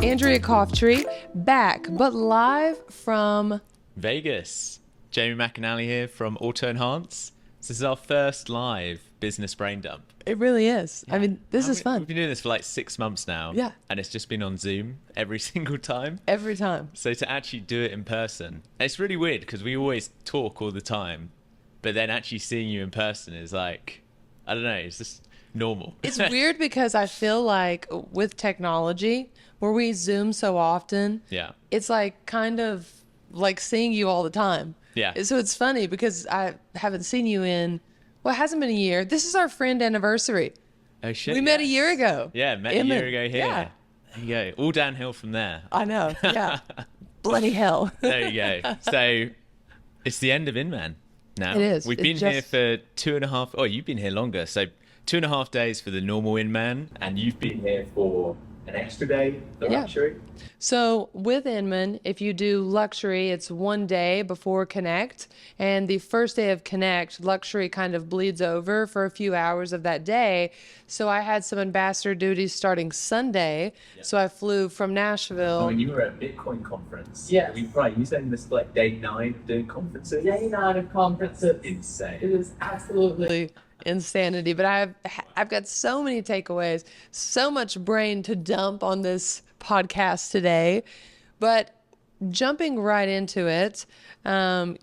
Andrea Coughtry back, but live from Vegas. Jamie McAnally here from Auto Enhance. This is our first live business brain dump. It really is. Yeah. I mean, this is fun. We've been doing this for like 6 months now. Yeah. And it's just been on Zoom every single time. Every time. So to actually do it in person, it's really weird because we always talk all the time, but then actually seeing you in person is like, I don't know, it's just normal. It's weird because I feel like with technology, where we Zoom so often, yeah, it's like kind of like seeing you all the time. Yeah. So it's funny because I haven't seen you in, well, it hasn't been a year. This is our friend anniversary. Oh shit. We met a year ago. Yeah, met Inman. a year ago here. Yeah. There you go. All downhill from there. I know. Yeah. Bloody hell. There you go. So it's the end of Inman now. It is. We've been here for 2.5. Oh, you've been here longer. So 2.5 days for the normal Inman, and you've been here for an extra day, the luxury. So with Inman, if you do luxury, it's 1 day before Connect. And the first day of Connect, luxury kind of bleeds over for a few hours of that day. So I had some ambassador duties starting Sunday. Yeah. So I flew from Nashville. Oh, and you were at Bitcoin conference. Yeah. Right, you saying this is like day 9 of doing conferences? Day 9 of conferences. That's insane. It is absolutely insanity. But I've got so many takeaways, so much brain to dump on this podcast today. But jumping right into it,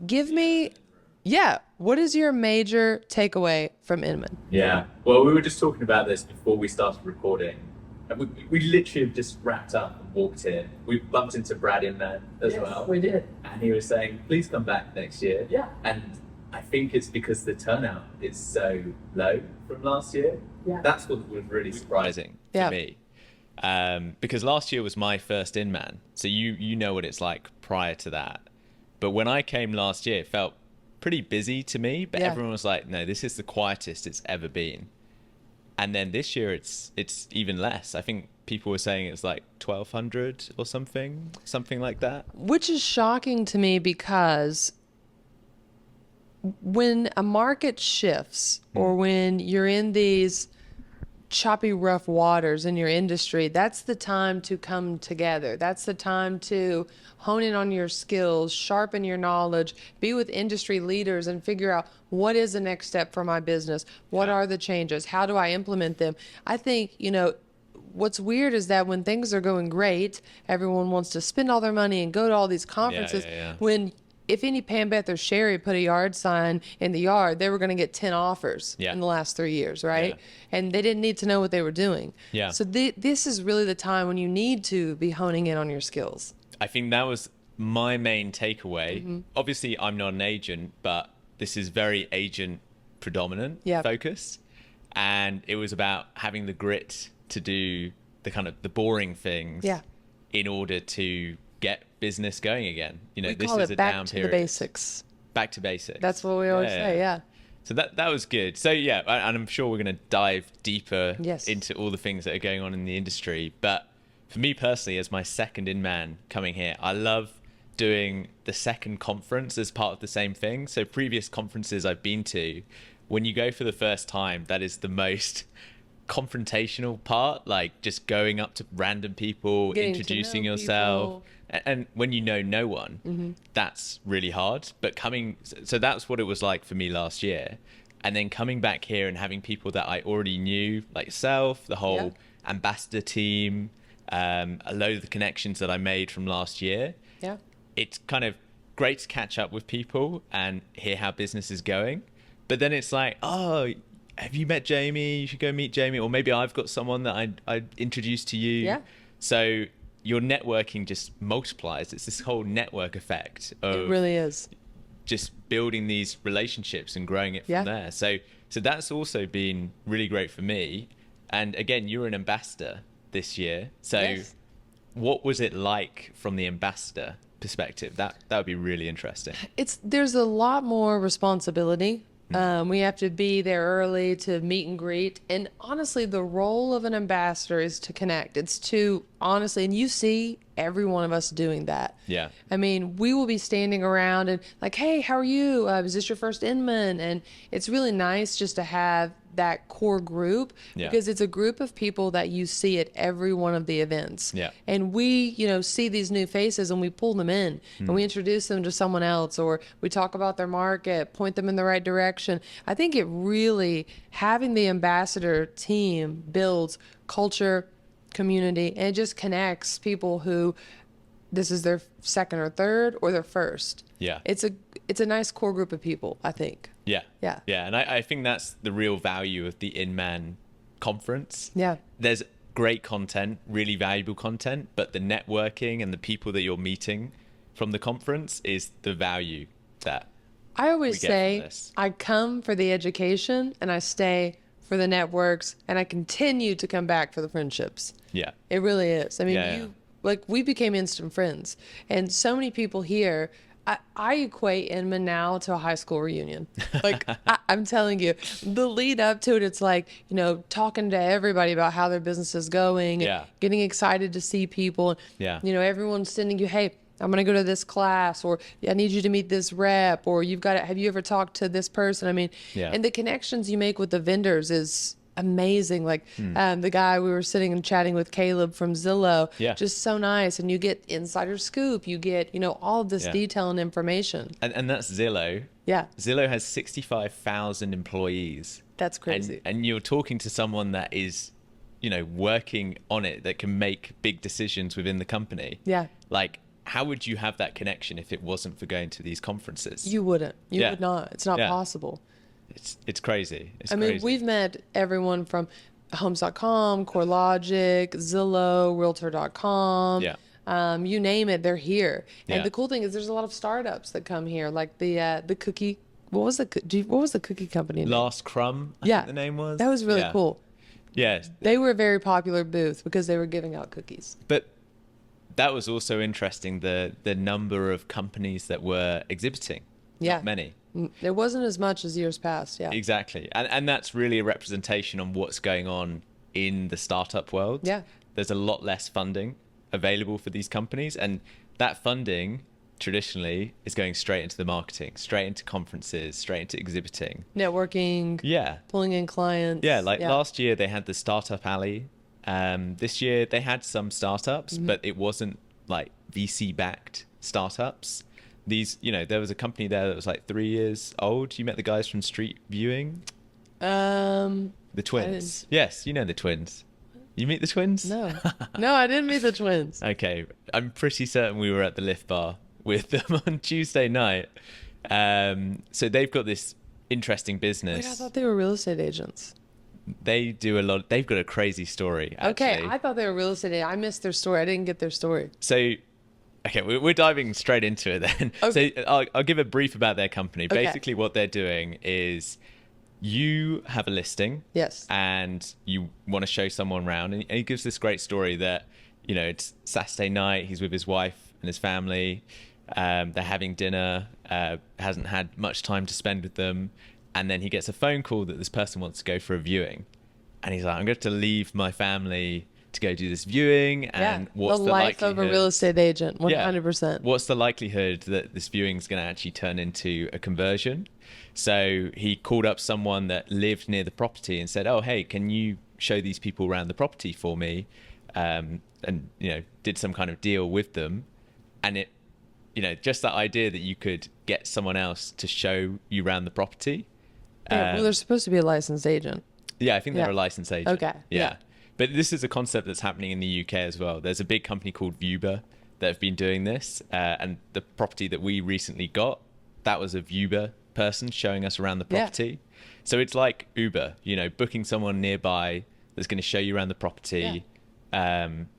give me, what is your major takeaway from Inman? Yeah, well, we were just talking about this before we started recording. And we literally have just wrapped up and walked in. We bumped into Brad Inman as well. We did. And he was saying, please come back next year. Yeah. And I think it's because the turnout is so low from last year. Yeah. That's what was really surprising to me. Because last year was my first Inman. So you know what it's like prior to that. But when I came last year, it felt pretty busy to me. But everyone was like, no, this is the quietest it's ever been. And then this year it's even less. I think people were saying it's like 1,200 or something like that. Which is shocking to me because when a market shifts or when you're in these choppy, rough waters in your industry, that's the time to come together. That's the time to hone in on your skills, sharpen your knowledge, be with industry leaders and figure out what is the next step for my business? What are the changes? How do I implement them? I think, what's weird is that when things are going great, everyone wants to spend all their money and go to all these conferences. When if any Pam, Beth, or Sherry put a yard sign in the yard, they were going to get 10 offers in the last 3 years, right? Yeah. And they didn't need to know what they were doing. Yeah. So this is really the time when you need to be honing in on your skills. I think that was my main takeaway. Obviously, I'm not an agent, but this is very agent predominant focus. And it was about having the grit to do the kind of the boring things in order to get business going again. We call it back to the basics. Back to basics. That's what we always say, So that was good. So and I'm sure we're going to dive deeper into all the things that are going on in the industry. But for me personally, as my second Inman coming here, I love doing the second conference as part of the same thing. So previous conferences I've been to, when you go for the first time, that is the most confrontational part, like just going up to random people, introducing yourself. And when you know no one, that's really hard. But so that's what it was like for me last year. And then coming back here and having people that I already knew, like yourself, the whole ambassador team, a load of the connections that I made from last year. Yeah. It's kind of great to catch up with people and hear how business is going. But then it's like, oh, have you met Jamie? You should go meet Jamie. Or maybe I've got someone that I introduced to you. Yeah. So your networking just multiplies. It's this whole network effect of it really is just building these relationships and growing it from there. So that's also been really great for me. And again, you're an ambassador this year. So what was it like from the ambassador perspective? That would be really interesting. There's a lot more responsibility. We have to be there early to meet and greet. And honestly, the role of an ambassador is to connect. It's to honestly, and you see every one of us doing that. Yeah. I mean, we will be standing around and like, hey, how are you? Is this your first Inman? And it's really nice just to have that core group Yeah. because it's a group of people that you see at every one of the events. Yeah. And we, see these new faces and we pull them in and we introduce them to someone else, or we talk about their market, point them in the right direction. I think it really, having the ambassador team builds culture, community, and it just connects people who this is their second or third or their first. Yeah. It's a nice core group of people, I think. Yeah. Yeah. Yeah. And I think that's the real value of the Inman conference. Yeah. There's great content, really valuable content, but the networking and the people that you're meeting from the conference is the value that I always we get from say this. I come for the education and I stay for the networks and I continue to come back for the friendships. Yeah. It really is. I mean, Yeah. like we became instant friends, and so many people here. I equate Inman now to a high school reunion. Like I'm telling you, the lead up to it, it's like, talking to everybody about how their business is going, Yeah. and getting excited to see people. Yeah. Everyone's sending you, hey, I'm going to go to this class, or I need you to meet this rep, or have you ever talked to this person? I mean, Yeah. and the connections you make with the vendors is amazing. Like the guy we were sitting and chatting with, Caleb from Zillow, Yeah. just so nice. And you get insider scoop, you get, all of this Yeah. detail and information. And that's Zillow. Yeah. Zillow has 65,000 employees. That's crazy. And you're talking to someone that is, working on it, that can make big decisions within the company. Yeah. Like, how would you have that connection if it wasn't for going to these conferences? You wouldn't. You Yeah. would not. It's not Yeah. possible. It's crazy. It's I mean, crazy. we've met everyone from Homes.com, CoreLogic, Zillow, Realtor.com. Yeah. You name it, they're here. And Yeah. the cool thing is there's a lot of startups that come here, like the cookie. What was the cookie company name? Last Crumb, I Yeah. think the name was. That was really Yeah. cool. Yeah. They were a very popular booth because they were giving out cookies. But that was also interesting, the number of companies that were exhibiting. Yeah. Not many. It wasn't as much as years past. Yeah. Exactly. And that's really a representation on what's going on in the startup world. Yeah. There's a lot less funding available for these companies. And that funding traditionally is going straight into the marketing, straight into conferences, straight into exhibiting. Networking. Yeah. Pulling in clients. Yeah. Like last year they had the Startup Alley. This year they had some startups, but it wasn't like VC backed startups. These, there was a company there that was like 3 years old. You met the guys from Street Viewing? The twins. Yes, you know the twins. You meet the twins? No. No, I didn't meet the twins. Okay. I'm pretty certain we were at the Lift Bar with them on Tuesday night. So they've got this interesting business. Wait, I thought they were real estate agents. They do a lot. They've got a crazy story, actually. Okay, I thought they were real estate agents. I missed their story. I didn't get their story. So, okay, we're diving straight into it then. Okay. So I'll give a brief about their company. Okay. Basically, what they're doing is you have a listing. Yes. And you want to show someone around. And he gives this great story that, it's Saturday night. He's with his wife and his family. They're having dinner. Hasn't had much time to spend with them. And then he gets a phone call that this person wants to go for a viewing. And he's like, I'm going to have to leave my family to go do this viewing. And what's the life likelihood of a real estate agent, 100%. Yeah. What's the likelihood that this viewing is going to actually turn into a conversion? So he called up someone that lived near the property and said, oh, hey, can you show these people around the property for me? And, did some kind of deal with them. And it, just that idea that you could get someone else to show you around the property. Yeah, well, they're supposed to be a licensed agent. Yeah, I think they're a licensed agent. Okay. Yeah. But this is a concept that's happening in the UK as well. There's a big company called Vuber that have been doing this. And the property that we recently got, that was a Vuber person showing us around the property. So it's like Uber, booking someone nearby that's going to show you around the property,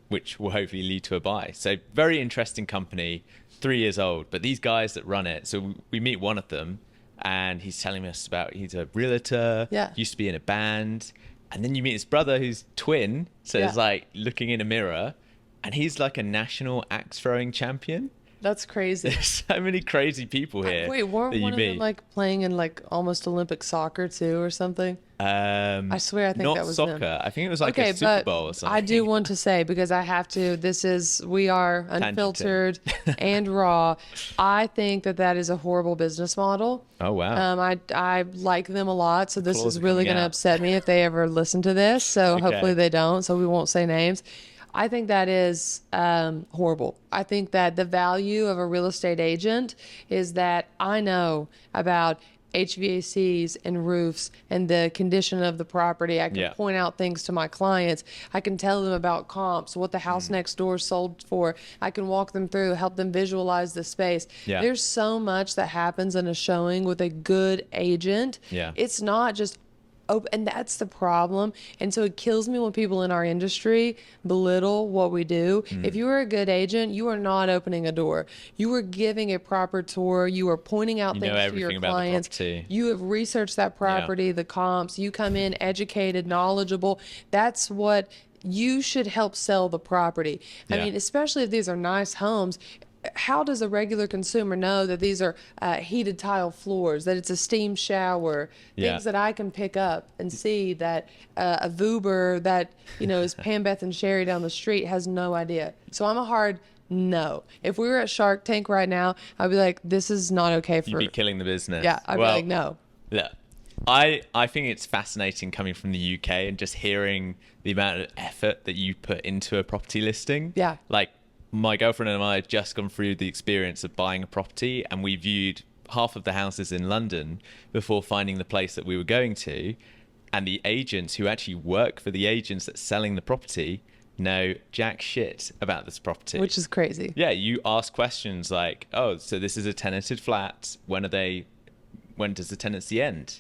which will hopefully lead to a buy. So very interesting company, 3 years old. But these guys that run it, so we meet one of them, and he's telling us about, he's a realtor, used to be in a band. And then you meet his brother who's twin. So it's like looking in a mirror, and he's like a national axe throwing champion. That's crazy. There's so many crazy people here. Wait, weren't that you one of them meet. like playing in like almost Olympic soccer too or something? I swear I think Not that was soccer. them. I think it was like Okay, a Super but Bowl or something. I do want to say, because I have to, we are unfiltered and raw. I think that that is a horrible business model. Oh, wow. I like them a lot, so this Claws is are really coming going to out. upset me if they ever listen to this. So Okay. hopefully they don't, so we won't say names. I think that is horrible. I think that the value of a real estate agent is that I know about HVACs and roofs and the condition of the property. I can point out things to my clients. I can tell them about comps, what the house next door sold for. I can walk them through, help them visualize the space. Yeah. There's so much that happens in a showing with a good agent. Yeah. It's not just and that's the problem. And so it kills me when people in our industry belittle what we do. If you are a good agent, you are not opening a door. You are giving a proper tour. You are pointing out things to your clients. You have researched that property, the comps. You come in educated, knowledgeable. That's what you should help sell the property. I mean, especially if these are nice homes. How does a regular consumer know that these are heated tile floors, that it's a steam shower, things that I can pick up and see that a Vuber that, is Pam, Beth, and Sherry down the street has no idea. So I'm a hard no. If we were at Shark Tank right now, I'd be like, this is not okay for... You'd be killing the business. Yeah, I'd be like, no. Yeah. I think it's fascinating coming from the UK and just hearing the amount of effort that you put into a property listing. Yeah. Like, my girlfriend and I had just gone through the experience of buying a property, and we viewed half of the houses in London before finding the place that we were going to. And the agents who actually work for the agents that's selling the property know jack shit about this property. Which is crazy. Yeah, you ask questions like, oh, so this is a tenanted flat. When does the tenancy end?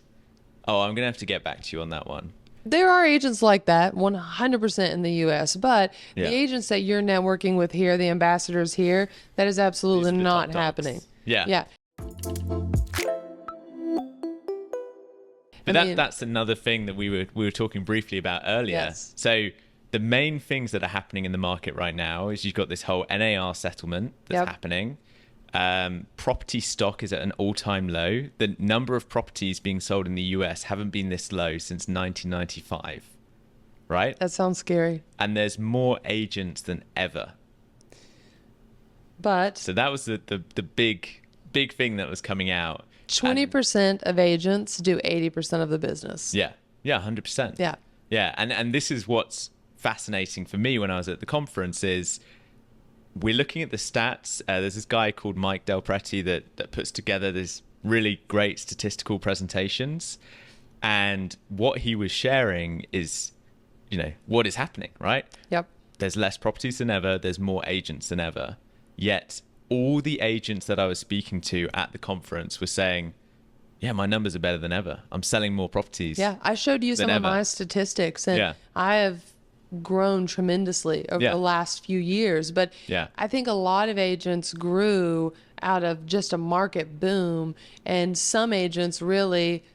Oh, I'm going to have to get back to you on that one. There are agents like that, 100% in the U.S., but the agents that you're networking with here, the ambassadors here, that is absolutely not happening. Yeah. But that's another thing that we were talking briefly about earlier. Yes. So the main things that are happening in the market right now is you've got this whole NAR settlement that's happening. Property stock is at an all-time low. The number of properties being sold in the US haven't been this low since 1995, right? That sounds scary. And there's more agents than ever. But so that was the big thing that was coming out. 20% of agents do 80% of the business. Yeah, 100%. Yeah, and this is what's fascinating for me when I was at the conference is we're looking at the stats. There's this guy called Mike Del Preti that puts together this really great statistical presentations. And what he was sharing is, what is happening, right? Yep. There's less properties than ever. There's more agents than ever. Yet all the agents that I was speaking to at the conference were saying, yeah, my numbers are better than ever. I'm selling more properties. Yeah, I showed you some of my statistics, and I have grown tremendously over the last few years. But I think a lot of agents grew out of just a market boom, and some agents really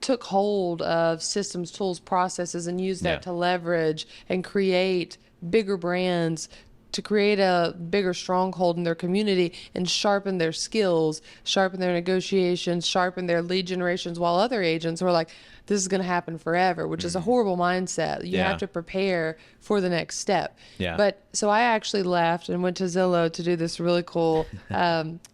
took hold of systems, tools, processes, and used that to leverage and create bigger brands, to create a bigger stronghold in their community and sharpen their skills, sharpen their negotiations, sharpen their lead generations, while other agents were like, this is going to happen forever, which is a horrible mindset. You have to prepare for the next step. But so I actually left and went to Zillow to do this really cool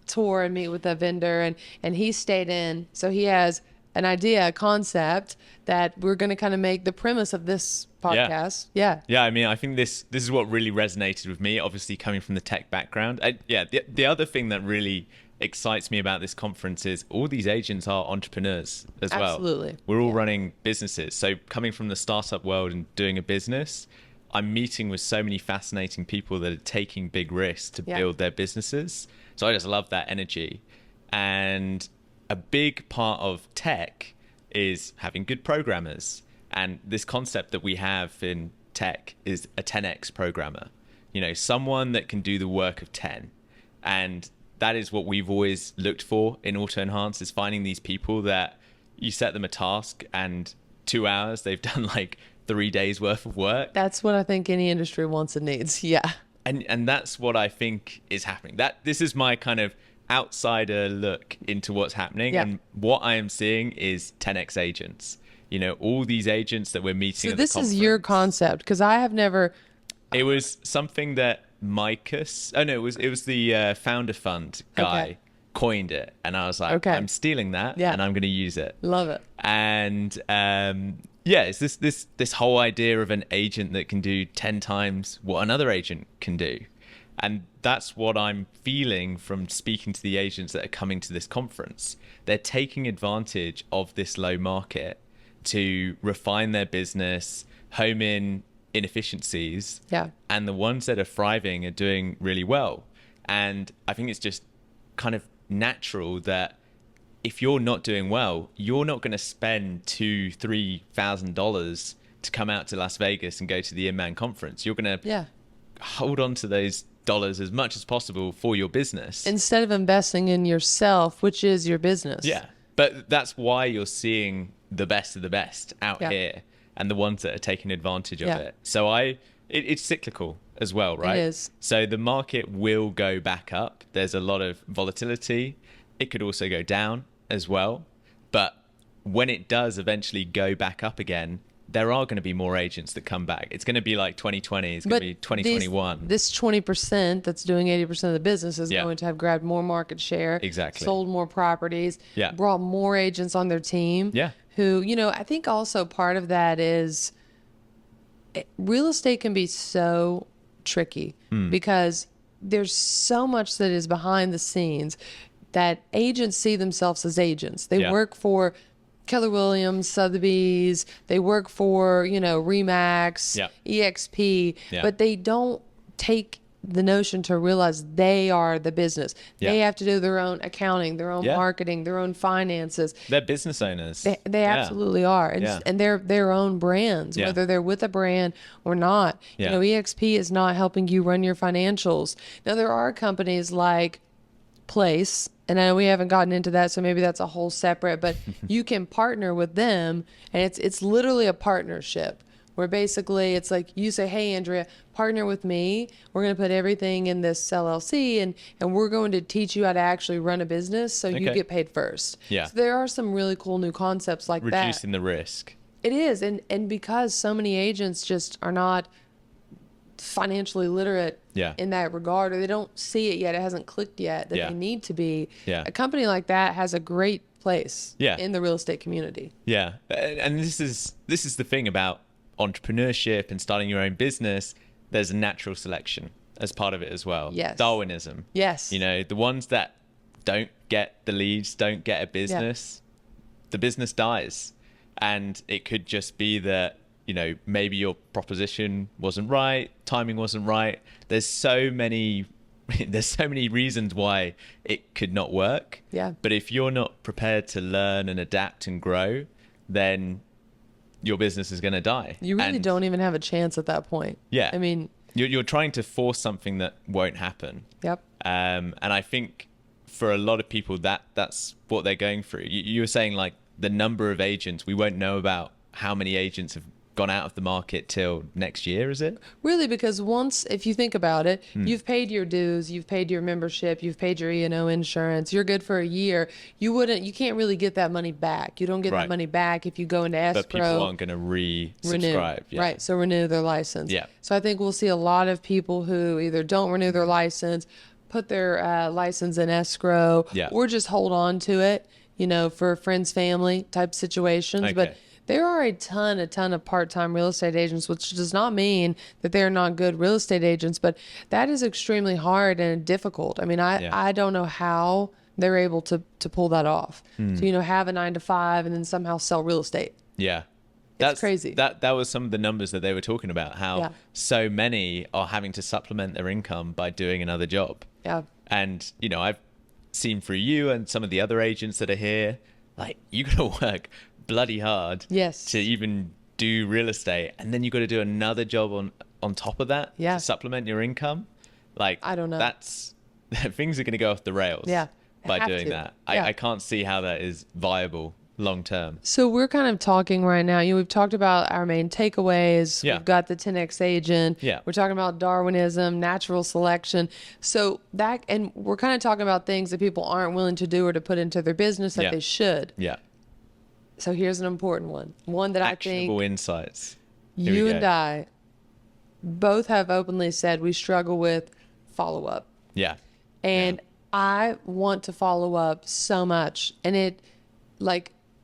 tour and meet with a vendor, and he stayed in. So he has an idea, a concept that we're going to kind of make the premise of this podcast. Yeah. I mean, I think this is what really resonated with me, obviously coming from the tech background. The other thing that really excites me about this conference is all these agents are entrepreneurs as well. Absolutely. We're all running businesses. So coming from the startup world and doing a business, I'm meeting with so many fascinating people that are taking big risks to build their businesses. So I just love that energy. And a big part of tech is having good programmers. And this concept that we have in tech is a 10x programmer, someone that can do the work of 10. And that is what we've always looked for in Auto Enhance, is finding these people that you set them a task and 2 hours, they've done like 3 days worth of work. That's what I think any industry wants and needs. Yeah. And that's what I think is happening. This is my kind of outsider look into what's happening. Yeah. And what I am seeing is 10x agents. You know, all these agents that we're meeting at the conference. So this is your concept, because I have never... It was something that it was the founder fund guy coined it. And I was like, I'm stealing that and I'm going to use it. Love it. And it's this whole idea of an agent that can do 10 times what another agent can do. And that's what I'm feeling from speaking to the agents that are coming to this conference. They're taking advantage of this low market to refine their business, home in inefficiencies. Yeah. And the ones that are thriving are doing really well. And I think it's just kind of natural that if you're not doing well, you're not going to spend $2,000-$3,000 to come out to Las Vegas and go to the Inman conference. You're going to hold on to those dollars as much as possible for your business instead of investing in yourself, which is your business. Yeah, but that's why you're seeing the best of the best out here, and the ones that are taking advantage of it. So it's cyclical as well, right? It is. So the market will go back up. There's a lot of volatility. It could also go down as well. But when it does eventually go back up again, there are going to be more agents that come back. It's going to be like 2020. It's going to be 2021. This 20% that's doing 80% of the business is going to have grabbed more market share. Exactly. Sold more properties. Yeah. Brought more agents on their team. Yeah. Who, I think also part of that is real estate can be so tricky because there's so much that is behind the scenes that agents see themselves as agents. They work for Keller Williams, Sotheby's, they work for, Remax, EXP, but they don't take the notion to realize they are the business. They have to do their own accounting, their own marketing, their own finances. They're business owners. They absolutely are. And they're their own brands, whether they're with a brand or not. EXP is not helping you run your financials. Now, there are companies like Place, and I know we haven't gotten into that, so maybe that's a whole separate, but you can partner with them, and it's literally a partnership where basically it's like you say, hey, Andrea, partner with me. We're going to put everything in this LLC, and we're going to teach you how to actually run a business so you get paid first. Yeah. So there are some really cool new concepts like that. Reducing the risk. It is, and because so many agents just are not financially literate in that regard, or they don't see it yet, it hasn't clicked yet that they need to be. A company like that has a great place in the real estate community. And this is the thing about entrepreneurship and starting your own business. There's a natural selection as part of it as well. Darwinism. The ones that don't get the leads, don't get a business, the business dies. And it could just be that maybe your proposition wasn't right, timing wasn't right. There's so many reasons why it could not work. But if you're not prepared to learn and adapt and grow, then your business is going to die. You really don't even have a chance at that point. I mean, you're trying to force something that won't happen. And I think for a lot of people that's what they're going through. You were saying like the number of agents, we won't know about how many agents have gone out of the market till next year, is it? Really, because once, if you think about it, you've paid your dues, you've paid your membership, you've paid your E&O insurance, you're good for a year. You can't really get that money back. You don't get that money back if you go into escrow. But people aren't going to resubscribe. Right, so renew their license. So I think we'll see a lot of people who either don't renew their license, put their license in escrow, or just hold on to it, for friends, family type situations. But there are a ton of part-time real estate agents, which does not mean that they're not good real estate agents, but that is extremely hard and difficult. I mean, I don't know how they're able to pull that off. So, have a 9-to-5 and then somehow sell real estate. That's crazy. That was some of the numbers that they were talking about, how so many are having to supplement their income by doing another job. And, I've seen through you and some of the other agents that are here, like, you got to work bloody hard to even do real estate, and then you got to do another job on top of that to supplement your income. Like, I don't know, that's things are going to go off the rails by doing that. I can't see how that is viable long term. So we're kind of talking right now. We've talked about our main takeaways. Yeah. We've got the 10x agent. Yeah. We're talking about Darwinism, natural selection. So and we're kind of talking about things that people aren't willing to do or to put into their business that they should. Yeah. So here's an important one that Actionable I think insights. you and I both have openly said we struggle with follow-up. Yeah. And I want to follow up so much. And it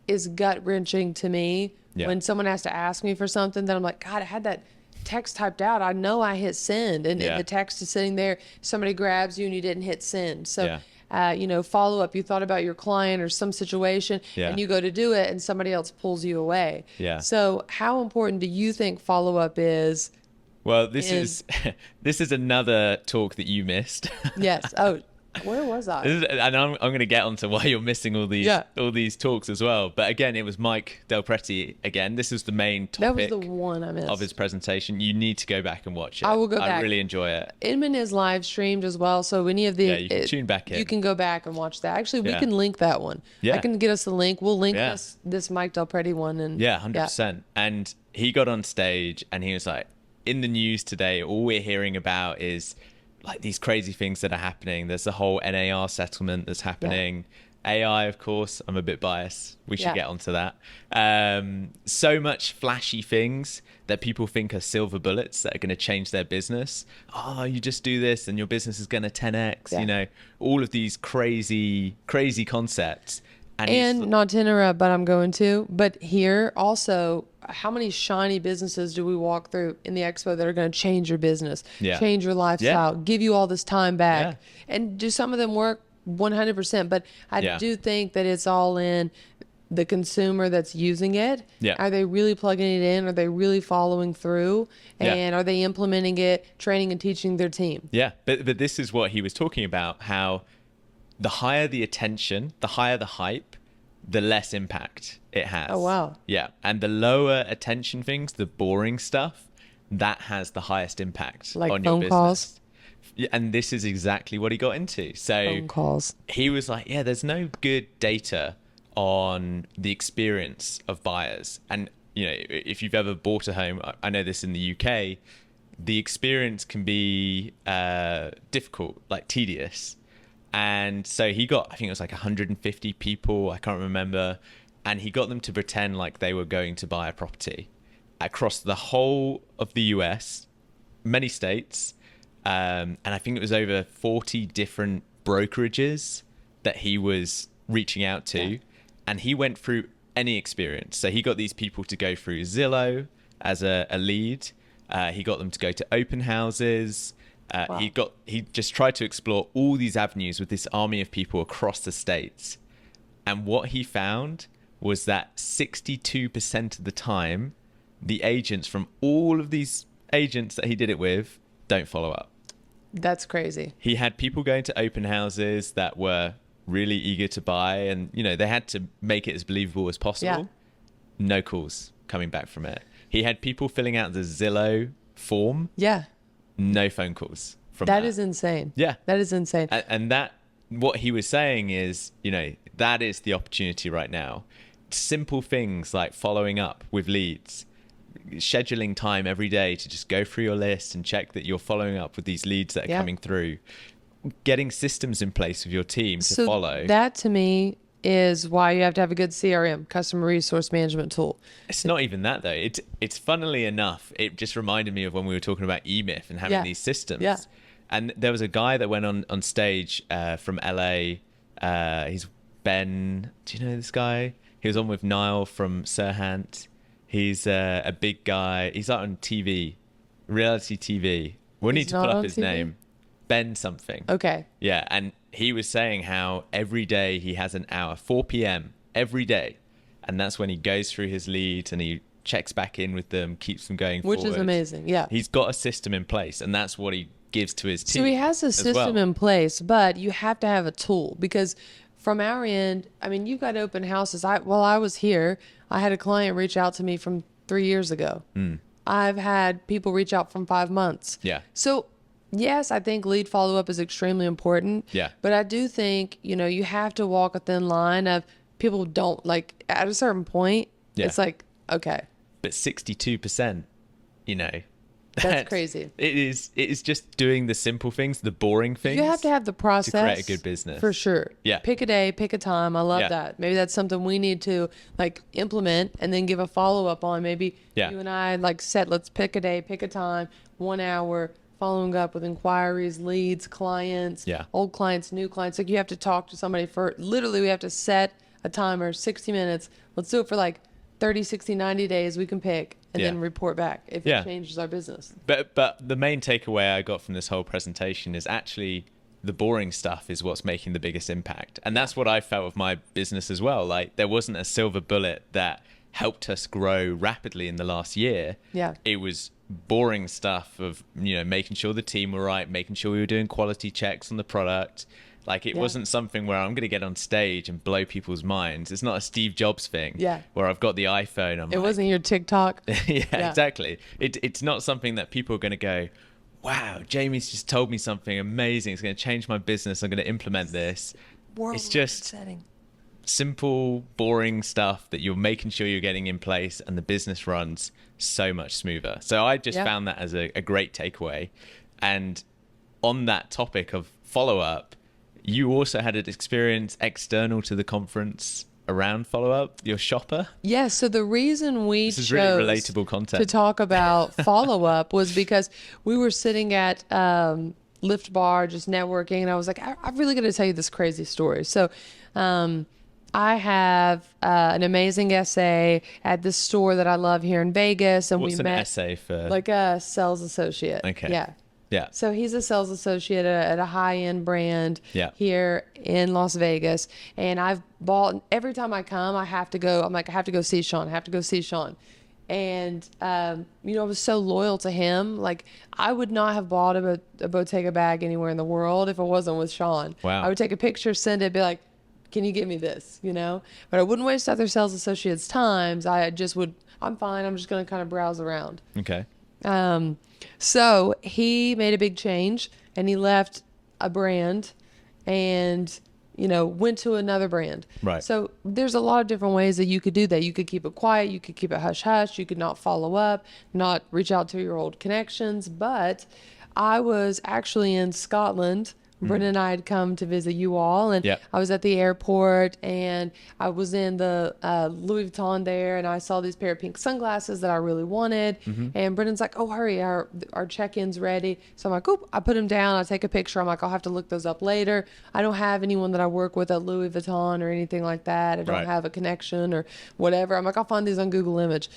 is gut-wrenching to me when someone has to ask me for something that I'm like, God, I had that text typed out. I know I hit send and the text is sitting there. Somebody grabs you and you didn't hit send. So, follow up. You thought about your client or some situation and you go to do it and somebody else pulls you away. Yeah. So how important do you think follow up is? Well, this is another talk that you missed. Yes. Oh, where was I? And I'm going to get onto why you're missing all these talks as well. But again, it was Mike Del Prete again. This is the main topic. That was the one I missed of his presentation. You need to go back and watch it. I will go back. I really enjoy it. Inman is live streamed as well, so any of the you can tune back in. You can go back and watch that. Actually, we can link that one. I can get us the link. We'll link this Mike Del Prete one and 100%. And he got on stage and he was like, in the news today, all we're hearing about is like these crazy things that are happening. There's the whole NAR settlement that's happening. AI, of course, I'm a bit biased. We should get onto that. So much flashy things that people think are silver bullets that are going to change their business. Oh, you just do this and your business is going to 10x, all of these crazy, crazy concepts. And not to interrupt, but I'm going to. But here also, how many shiny businesses do we walk through in the expo that are going to change your business, change your lifestyle, give you all this time back? And do some of them work 100%? But I do think that it's all in the consumer that's using it. Are they really plugging it in? Are they really following through? And are they implementing it, training and teaching their team? But this is what he was talking about, how the higher the attention, the higher the hype, the less impact it has. Oh, wow. Yeah. And the lower attention things, the boring stuff, that has the highest impact on your business. Calls. And this is exactly what he got into. So phone calls. He was like, there's no good data on the experience of buyers. And, if you've ever bought a home, I know this in the UK, the experience can be difficult, like tedious. And so he got, I think it was like 150 people, I can't remember, and he got them to pretend like they were going to buy a property across the whole of the US, many states, and I think it was over 40 different brokerages that he was reaching out to, and he went through any experience. So he got these people to go through Zillow as a lead, he got them to go to open houses. He just tried to explore all these avenues with this army of people across the states. And what he found was that 62% of the time, the agents from all of these agents that he did it with don't follow up. That's crazy. He had people going to open houses that were really eager to buy and, they had to make it as believable as possible. No calls coming back from it. He had people filling out the Zillow form. No phone calls from that. That is insane. Yeah. That is insane. And that, what he was saying is, that is the opportunity right now. Simple things like following up with leads, scheduling time every day to just go through your list and check that you're following up with these leads that are coming through, getting systems in place with your team to follow. That to me is why you have to have a good CRM, customer resource management tool. It's not even that though. It's funnily enough, it just reminded me of when we were talking about eMyth and having these systems. And there was a guy that went on stage from LA. He's Ben. Do you know this guy? He was on with Niall from Serhant. He's a big guy. He's out on TV, reality TV. We'll need to put up his name. Ben something. Okay. Yeah, and he was saying how every day he has an hour, 4 p.m. every day. And that's when he goes through his leads and he checks back in with them, keeps them going forward. Which is amazing, yeah. He's got a system in place and that's what he gives to his team. So he has a system in place, but you have to have a tool because from our end, I mean, you've got open houses. While I was here, I had a client reach out to me from 3 years ago. I've had people reach out from 5 months. Yeah. So yes, I think lead follow-up is extremely important. Yeah. But I do think, you have to walk a thin line of people don't like at a certain point. Yeah. It's like, okay. But 62%, you know, that's crazy. It is just doing the simple things, the boring things. You have to have the process to create a good business. For sure. Yeah. Pick a day, pick a time. I love that. Maybe that's something we need to like implement and then give a follow up on. Maybe you and I like let's pick a day, pick a time, 1 hour, following up with inquiries, leads, clients, old clients, new clients. Like you have to talk to somebody for literally we have to set a timer, 60 minutes. Let's do it for like 30, 60, 90 days. We can pick and then report back if it changes our business. But the main takeaway I got from this whole presentation is actually the boring stuff is what's making the biggest impact. And that's what I felt with my business as well. Like there wasn't a silver bullet that helped us grow rapidly in the last year. Yeah. It was boring stuff of, you know, making sure the team were right, making sure we were doing quality checks on the product. Like it wasn't something where I'm going to get on stage and blow people's minds. It's not a Steve Jobs thing where I've got the iPhone. It wasn't your TikTok. yeah, exactly. It's not something that people are going to go, wow, Jamie's just told me something amazing. It's going to change my business. I'm going to implement this. It's just simple, boring stuff that you're making sure you're getting in place and the business runs so much smoother. So I just found that as a great takeaway. And on that topic of follow-up, you also had an experience external to the conference around follow-up, your shopper. Yeah, so the reason we chose really relatable content to talk about follow-up was because we were sitting at Lift Bar just networking, and I was like, I'm really going to tell you this crazy story. So I have an amazing essay at this store that I love here in Vegas. And What's we an met essay for? Like a sales associate. Okay. Yeah. Yeah. So he's a sales associate at a high-end brand here in Las Vegas. And I've bought, every time I come, I have to go, I'm like, I have to go see Sean. I have to go see Sean. And, you know, I was so loyal to him. Like, I would not have bought a Bottega bag anywhere in the world if it wasn't with Sean. Wow. I would take a picture, send it, be like, can you get me this, you know? But I wouldn't waste other sales associates' times. I just would, I'm fine. I'm just going to kind of browse around. Okay. So he made a big change and he left a brand and, you know, went to another brand. Right. So there's a lot of different ways that you could do that. You could keep it quiet. You could keep it hush hush. You could not follow up, not reach out to your old connections. But I was actually in Scotland. Brendan and I had come to visit you all, and I was at the airport, and I was in the Louis Vuitton there, and I saw these pair of pink sunglasses that I really wanted. And Brendan's like, "Oh, hurry, our check-in's ready." So I'm like, "Oop!" I put them down. I take a picture. I'm like, "I'll have to look those up later." I don't have anyone that I work with at Louis Vuitton or anything like that. I don't have a connection or whatever. I'm like, "I'll find these on Google Image."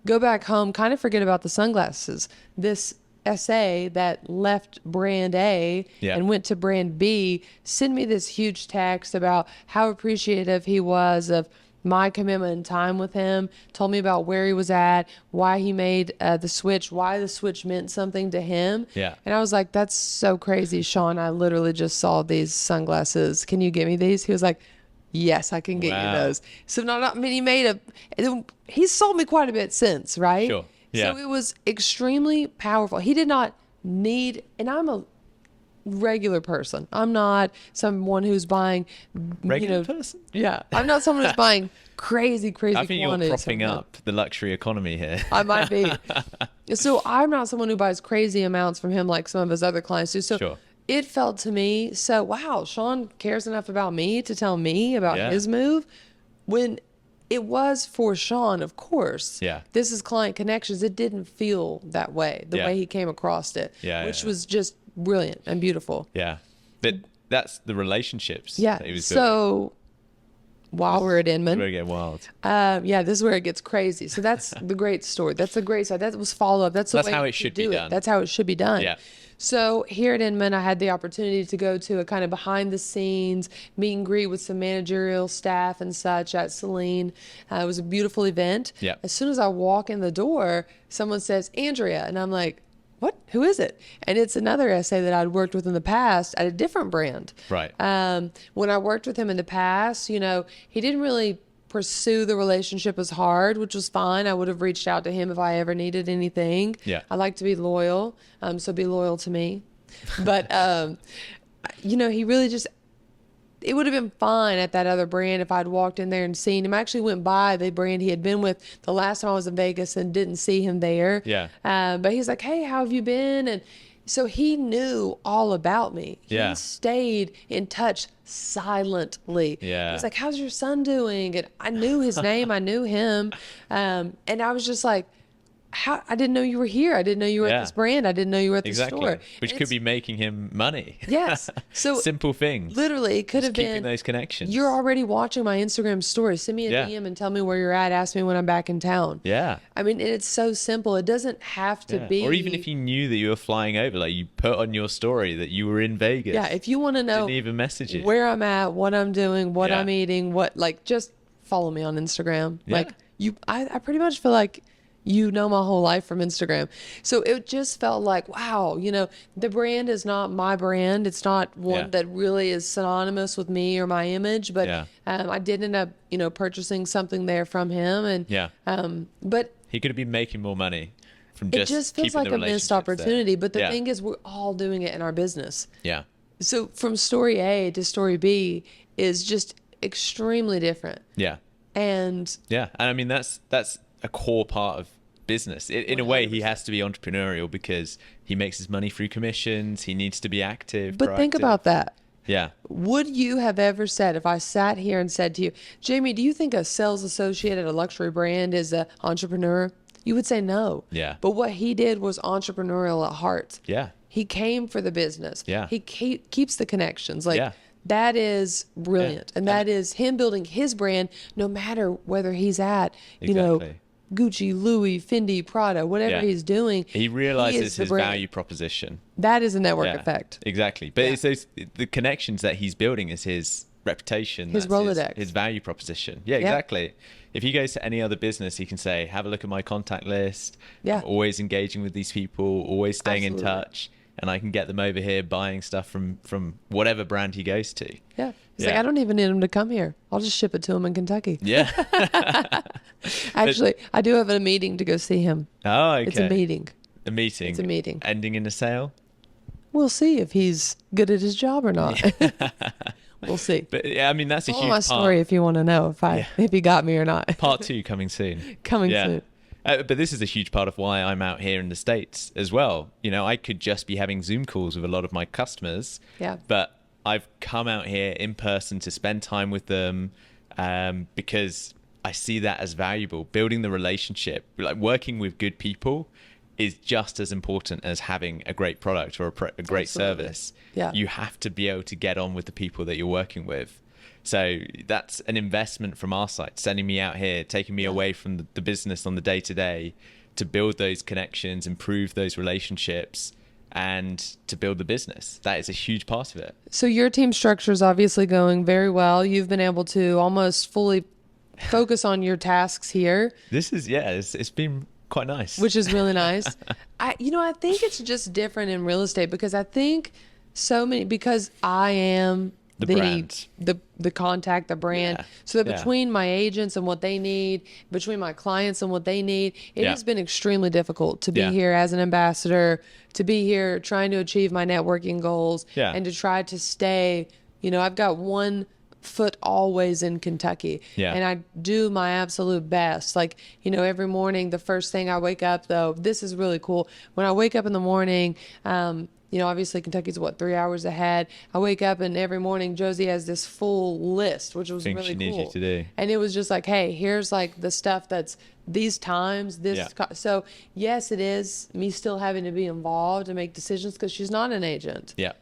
Go back home, kind of forget about the sunglasses. This SA that left brand A and went to brand B sent me this huge text about how appreciative he was of my commitment and time with him, told me about where he was at, why he made the switch, why the switch meant something to him. And I was like, that's so crazy, Sean. I literally just saw these sunglasses. Can you get me these? He was like, yes, I can get you those. So I mean, he's sold me quite a bit since, right? Sure. Yeah. So it was extremely powerful. He did not need, and I'm a regular person. I'm not someone who's buying regular person. Yeah, I'm not someone who's buying crazy I think you're propping up the luxury economy here. I might be. So I'm not someone who buys crazy amounts from him like some of his other clients do. So it felt to me so, wow, Sean cares enough about me to tell me about his move when it was for Sean, of course. This is client connections. It didn't feel that way, the way he came across it, which was just brilliant and beautiful. But that's the relationships. That he was so while we're at Inman. This is where it gets wild. This is where it gets crazy. So that's the great story. That's the great side. That was follow-up. That's the way how it should be done. That's how it should be done. So here at Inman, I had the opportunity to go to a kind of behind the scenes meet and greet with some managerial staff and such at Celine. It was a beautiful event. As soon as I walk in the door, someone says, Andrea. And I'm like, what? Who is it? And it's another SA that I'd worked with in the past at a different brand. When I worked with him in the past, you know, he didn't really pursue the relationship as hard, which was fine. I would have reached out to him if I ever needed anything. I like to be loyal, so be loyal to me. But, you know, he really just it would have been fine at that other brand if I'd walked in there and seen him. I actually went by the brand he had been with the last time I was in Vegas and didn't see him there. Yeah. But he's like, hey, how have you been? And so he knew all about me. Yeah. He stayed in touch silently. Yeah. He's like, how's your son doing? And I knew his name. I knew him. And I was just like, I didn't know you were here. I didn't know you were at this brand. I didn't know you were at the store. Which could be making him money. Yes. So simple things. Literally, it could have been keeping those connections. You're already watching my Instagram story. Send me a DM and tell me where you're at. Ask me when I'm back in town. Yeah. I mean, it's so simple. It doesn't have to be. Or even if you knew that you were flying over, like you put on your story that you were in Vegas. Yeah. If you want to know, didn't even message it. Where I'm at, what I'm doing, what I'm eating, just follow me on Instagram. Yeah. Like I pretty much feel like you know my whole life from Instagram. So it just felt like, wow, the brand is not my brand. It's not one that really is synonymous with me or my image, but I did end up, purchasing something there from him. And but he could have been making more money from it just feels like a missed opportunity. But the thing is, we're all doing it in our business. Yeah. So from story A to story B is just extremely different. Yeah. And I mean, that's a core part of business. In a way, he has to be entrepreneurial because he makes his money through commissions. He needs to be active. But think about that. Yeah. Would you have ever said, if I sat here and said to you, Jamie, do you think a sales associate at a luxury brand is an entrepreneur? You would say no. Yeah. But what he did was entrepreneurial at heart. Yeah. He came for the business. Yeah. He keeps the connections. That is brilliant. And that is him building his brand no matter whether he's at, Gucci, Louis, Fendi, Prada, whatever he's doing. He realizes his value proposition. That is a network effect. Exactly. But it's the connections that he's building is his reputation. His Rolodex. His value proposition. Yeah, exactly. If he goes to any other business, he can say, have a look at my contact list. Yeah. I'm always engaging with these people, always staying in touch. And I can get them over here buying stuff from whatever brand he goes to. Yeah. He's like, I don't even need him to come here. I'll just ship it to him in Kentucky. Yeah. Actually, I do have a meeting to go see him. Oh, okay. It's a meeting. A meeting? It's a meeting. Ending in a sale? We'll see if he's good at his job or not. We'll see. But I mean, that's a huge my part. story if you want to know if he got me or not. Part 2 coming soon. Coming soon. But this is a huge part of why I'm out here in the States as well. I could just be having Zoom calls with a lot of my customers. Yeah. But I've come out here in person to spend time with them because I see that as valuable. Building the relationship, like working with good people, is just as important as having a great product or a great service. Yeah. You have to be able to get on with the people that you're working with. So that's an investment from our side, sending me out here, taking me away from the business on the day-to-day to build those connections, improve those relationships, and to build the business. That is a huge part of it. So your team structure is obviously going very well. You've been able to almost fully focus on your tasks here. This is, it's been quite nice. Which is really nice. I think it's just different in real estate because I think because I am the brand. the contact, the brand. Yeah. So that between my agents and what they need, between my clients and what they need, it has been extremely difficult to be here as an ambassador, to be here trying to achieve my networking goals and to try to stay, I've got one foot always in Kentucky and I do my absolute best. Like, every morning, the first thing I wake up though, this is really cool. When I wake up in the morning, obviously Kentucky's 3 hours ahead. I wake up and every morning Josie has this full list, which was really cool. Needs you to do. And it was just like, hey, here's like the stuff that's these times, so yes, it is me still having to be involved and make decisions because she's not an agent. Yeah.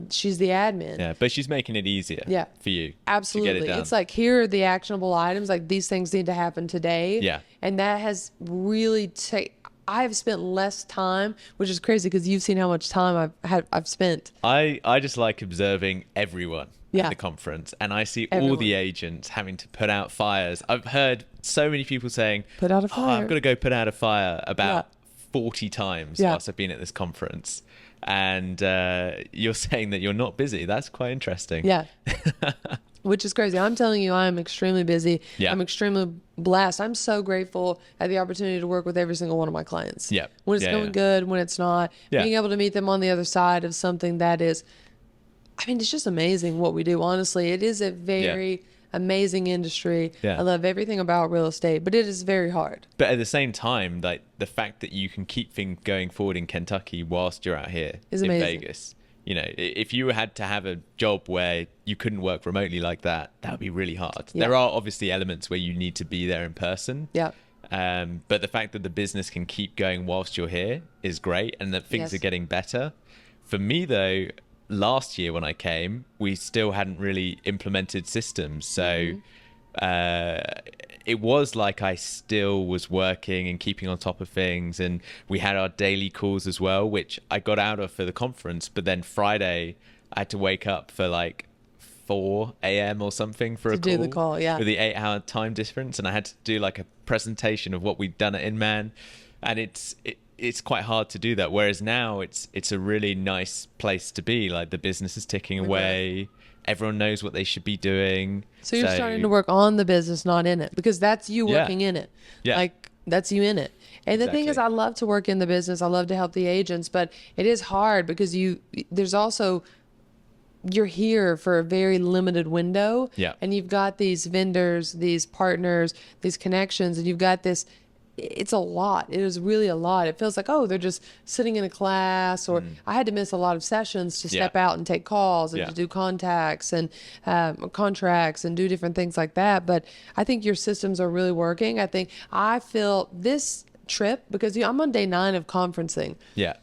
She's the admin. Yeah, but she's making it easier for you. Absolutely. To get it done. It's like, here are the actionable items, like these things need to happen today. Yeah. And that has really I've spent less time, which is crazy because you've seen how much time I've spent. I just like observing everyone at the conference, and I see all the agents having to put out fires. I've heard so many people saying, put out a fire. I've got to go put out a fire about 40 times whilst I've been at this conference. And you're saying that you're not busy. That's quite interesting. Yeah. Which is crazy. I'm telling you, I'm extremely busy. Yeah. I'm extremely blessed. I'm so grateful at the opportunity to work with every single one of my clients. Yeah. When it's going good, when it's not. Yeah. Being able to meet them on the other side of something that is, I mean, it's just amazing what we do. Honestly, it is a very amazing industry. I love everything about real estate, but it is very hard. But at the same time, like the fact that you can keep things going forward in Kentucky whilst you're out here is in amazing. Vegas. You know, if you had to have a job where you couldn't work remotely like that, that would be really hard. There are obviously elements where you need to be there in person. Yeah. But the fact that the business can keep going whilst you're here is great, and that things are getting better. For me, though, last year when I came, we still hadn't really implemented systems. So it was like I still was working and keeping on top of things. And we had our daily calls as well, which I got out of for the conference. But then Friday, I had to wake up for like 4 a.m. or something for a call. To do the call, with the 8-hour time difference. And I had to do like a presentation of what we'd done at Inman. And it's quite hard to do that. Whereas now it's a really nice place to be. Like the business is ticking away. Everyone knows what they should be doing. So you're starting to work on the business, not in it, because that's you working in it. Yeah. Like that's you in it. And the thing is, I love to work in the business. I love to help the agents, but it is hard because there's also, you're here for a very limited window. Yeah. And you've got these vendors, these partners, these connections, and you've got this. It's a lot. It is really a lot. It feels like, oh, they're just sitting in a class, or I had to miss a lot of sessions to step out and take calls and to do contacts and contracts and do different things like that. But I think your systems are really working. I feel this trip, because I'm on day 9 of conferencing. Yeah.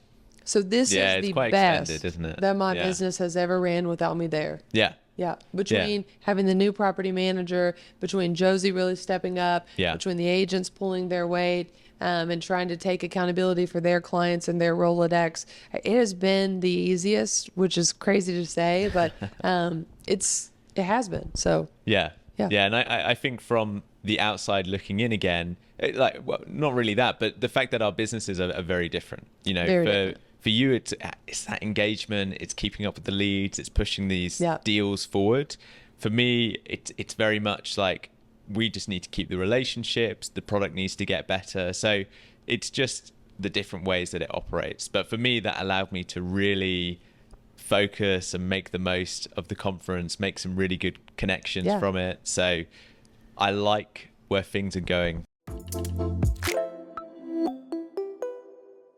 So this is the best isn't it? that my business has ever ran without me there. Yeah. Yeah. Between having the new property manager, between Josie really stepping up, between the agents pulling their weight, and trying to take accountability for their clients and their Rolodex, it has been the easiest, which is crazy to say, but it has been. So yeah. And I think from the outside looking in again, not really that, but the fact that our businesses are very different. You know, different. For you, it's that engagement, it's keeping up with the leads, it's pushing these deals forward. For me, it's very much like we just need to keep the relationships, the product needs to get better. So it's just the different ways that it operates. But for me, that allowed me to really focus and make the most of the conference, make some really good connections from it. So I like where things are going.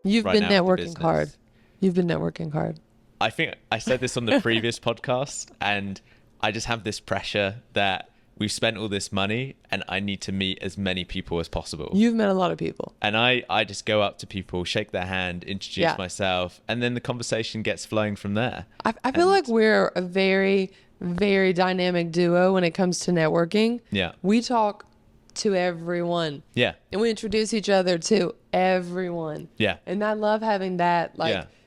You've been networking hard. You've been networking hard. I think I said this on the previous podcast, and I just have this pressure that we've spent all this money and I need to meet as many people as possible. You've met a lot of people. And I just go up to people, shake their hand, introduce myself, and then the conversation gets flowing from there. I feel like we're a very, very dynamic duo when it comes to networking. Yeah. We talk to everyone. Yeah. And we introduce each other to everyone. Yeah. And I love having that,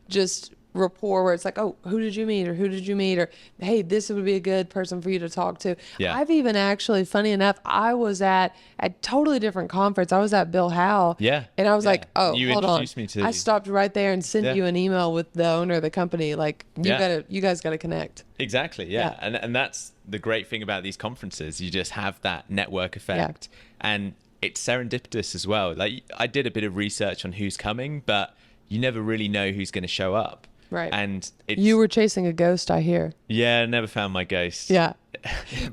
just rapport where it's like, oh, who did you meet, or who did you meet, or hey, this would be a good person for you to talk to. Yeah. I've even actually, funny enough, I was at a totally different conference. I was at Bill Howe. Yeah. And I was like, oh, you hold on. introduced me to. I stopped right there and sent you an email with the owner of the company. Like, you guys gotta connect. Exactly. Yeah. And that's the great thing about these conferences. You just have that network effect, and it's serendipitous as well. Like, I did a bit of research on who's coming, but you never really know who's going to show up. Right. And you were chasing a ghost, I hear. Yeah, never found my ghost. Yeah.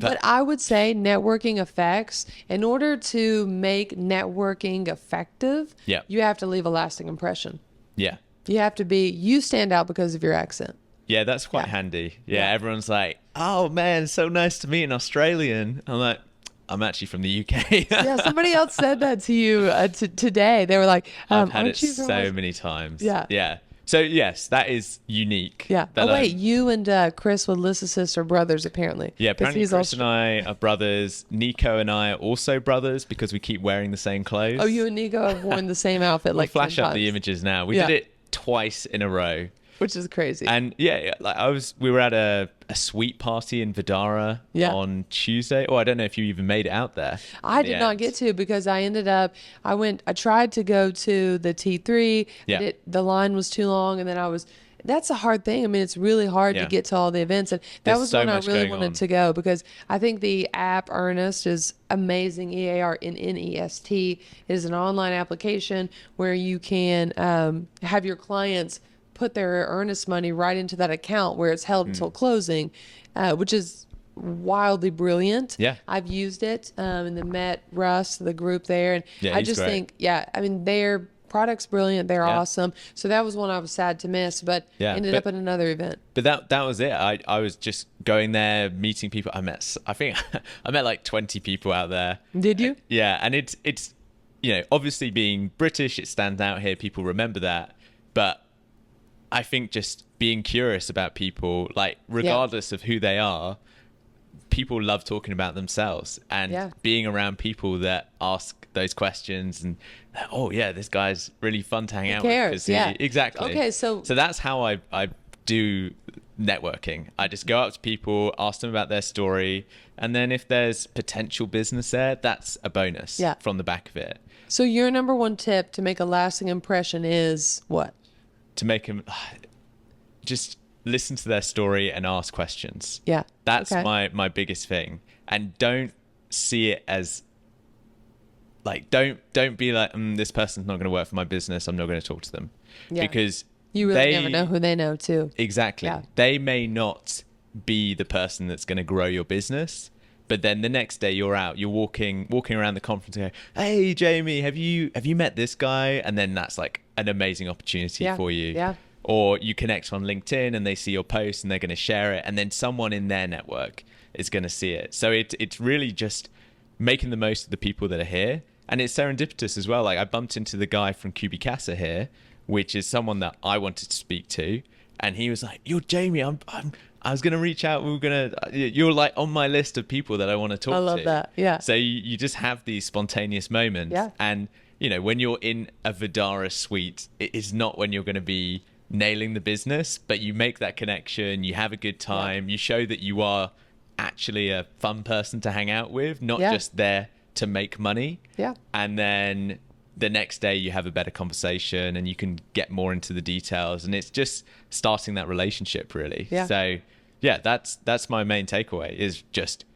but I would say networking effects, in order to make networking effective, you have to leave a lasting impression. Yeah. You have to you stand out because of your accent. Yeah, that's quite handy. Yeah, everyone's like, oh man, so nice to meet an Australian. I'm like, I'm actually from the UK. Yeah, somebody else said that to you today. They were like, I've had it so many times. Yeah. Yeah. So yes, that is unique. Yeah. You and Chris with Lysicist are brothers, apparently. Yeah, apparently Chris and I are brothers. Nico and I are also brothers because we keep wearing the same clothes. Oh, you and Nico have worn the same outfit like 10 times. We'll flash up the images now. We did it twice in a row. Which is crazy. And we were at a suite party in Vidara on Tuesday. Oh, I don't know if you even made it out there. I did not get to, because I tried to go to the T3. Yeah. The line was too long, and then that's a hard thing. I mean, it's really hard to get to all the events. And that was when I really wanted to go, because I think the app Earnest is amazing. EARNNEST. It is an online application where you can have your clients put their earnest money right into that account where it's held until closing, which is wildly brilliant. Yeah. I've used it and then met Russ, the group there. And Yeah, I he's just great. think, I mean, their product's brilliant. They're awesome. So that was one I was sad to miss, but ended up at another event. But that was it. I was just going there, meeting people. I think I met like 20 people out there. Did you? Yeah. And it's, obviously being British, it stands out here. People remember that. But I think just being curious about people, like regardless of who they are, people love talking about themselves, and being around people that ask those questions and, oh yeah, this guy's really fun to hang out with. Exactly. Okay, so that's how I do networking. I just go up to people, ask them about their story, and then if there's potential business there, that's a bonus from the back of it. So your number one tip to make a lasting impression is what? To make them just listen to their story and ask questions. Yeah. That's my biggest thing. And don't see it as like, don't be like, this person's not going to work for my business, I'm not going to talk to them. Yeah. Because you really never know who they know too. Exactly. Yeah. They may not be the person that's going to grow your business, but then the next day you're out, you're walking around the conference and go, hey Jamie, have you met this guy? And then that's like an amazing opportunity for you. Yeah. Or you connect on LinkedIn and they see your post and they're going to share it, and then someone in their network is going to see it. So it's really just making the most of the people that are here, and it's serendipitous as well. Like I bumped into the guy from QB Casa here, which is someone that I wanted to speak to, and he was like, "You're Jamie. I was going to reach out. You're like on my list of people that I want to talk to." I love that. Yeah. So you just have these spontaneous moments, and when you're in a Vidara suite, it is not when you're going to be nailing the business, but you make that connection, you have a good time, you show that you are actually a fun person to hang out with, not just there to make money. Yeah. And then the next day you have a better conversation and you can get more into the details, and it's just starting that relationship really. Yeah. So that's my main takeaway, is just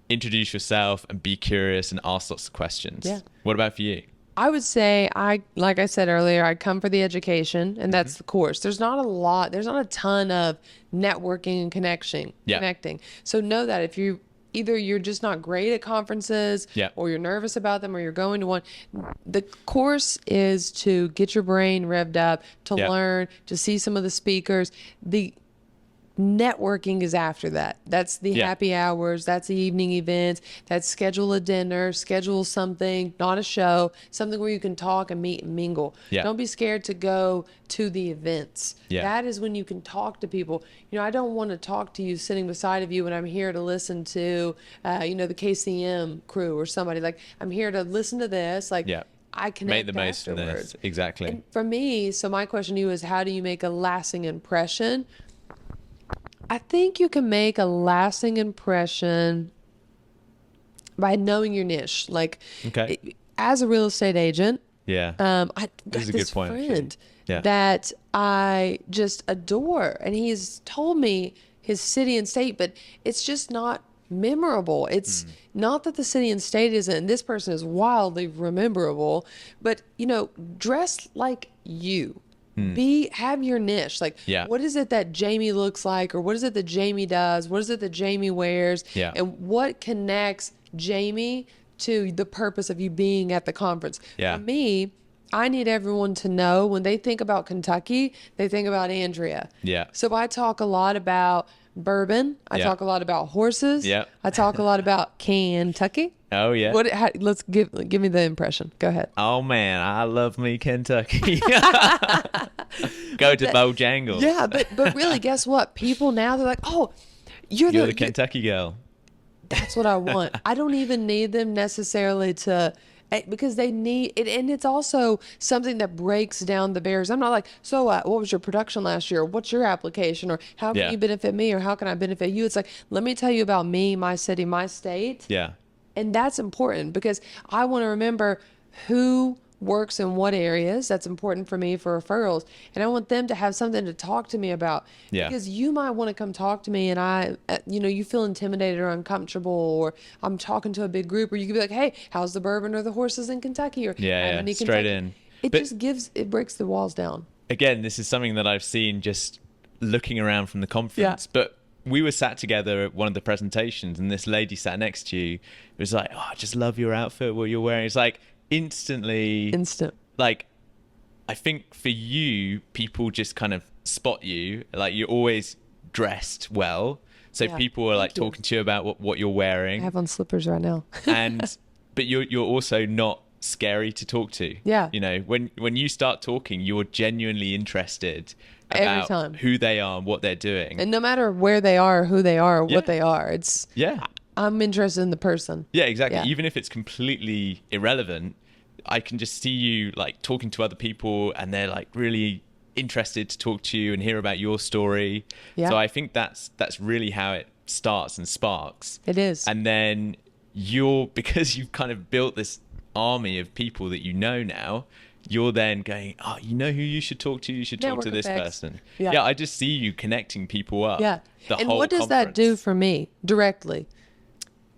introduce yourself and be curious and ask lots of questions. Yeah. What about for you? I would say, like I said earlier, I come for the education, and that's the course. There's not a ton of networking and connecting. So know that if you're just not great at conferences, or you're nervous about them, or you're going to one, the course is to get your brain revved up, to learn, to see some of the speakers. The networking is after that. That's the happy hours, that's the evening events, that's schedule a dinner, schedule something, not a show, something where you can talk and meet and mingle. Don't be scared to go to the events. That is when you can talk to people. I don't want to talk to you sitting beside of you when I'm here to listen to the KCM crew or somebody. Like, I'm here to listen to this, like I connect make the most afterwards. of this. Exactly. And for me, so my question to you is, how do you make a lasting impression? I think you can make a lasting impression by knowing your niche. Like, as a real estate agent, I got this friend that I just adore, and he's told me his city and state, but it's just not memorable. It's not that the city and state isn't, and this person is wildly rememberable, but dress like you. Have your niche. Like, what is it that Jamie looks like, or what is it that Jamie does? What is it that Jamie wears? And what connects Jamie to the purpose of you being at the conference? For me, I need everyone to know when they think about Kentucky, they think about Andrea. So I talk a lot about bourbon. I talk a lot about horses. I talk a lot about Kentucky. Oh yeah. Let's give me the impression. Go ahead. Oh man, I love me Kentucky. Go to Bojangles. Yeah, but really, guess what? People now, they're like, oh, you're the Kentucky girl. That's what I want. I don't even need them necessarily to, because they need it, and it's also something that breaks down the barriers. I'm not like, so what was your production last year? Or what's your application? Or how can you benefit me? Or how can I benefit you? It's like, let me tell you about me, my city, my state. And that's important, because I want to remember who works in what areas. That's important for me for referrals. And I want them to have something to talk to me about. Because you might want to come talk to me and you feel intimidated or uncomfortable, or I'm talking to a big group, or you could be like, hey, how's the bourbon or the horses in Kentucky? Or straight in. It breaks the walls down. again, this is something that I've seen just looking around from the conference, but we were sat together at one of the presentations, and this lady sat next to you was like, "Oh, I just love your outfit, what you're wearing." It's like instant. Like, I think for you, people just kind of spot you. Like, you're always dressed well, so people are like talking to you about what you're wearing. I have on slippers right now. But you're also not scary to talk to. Yeah. You know, when you start talking, you're genuinely interested about who they are and what they're doing. And no matter where they are, who they are, or what they are, I'm interested in the person. Yeah, exactly. Yeah. Even if it's completely irrelevant, I can just see you like talking to other people, and they're like really interested to talk to you and hear about your story. Yeah. So I think that's really how it starts and sparks. It is. And then because you've kind of built this army of people that you know now, you're then going, oh, you know who you should talk to? You should talk to this person. Yeah, I just see you connecting people up. Yeah. And what does that do for me directly?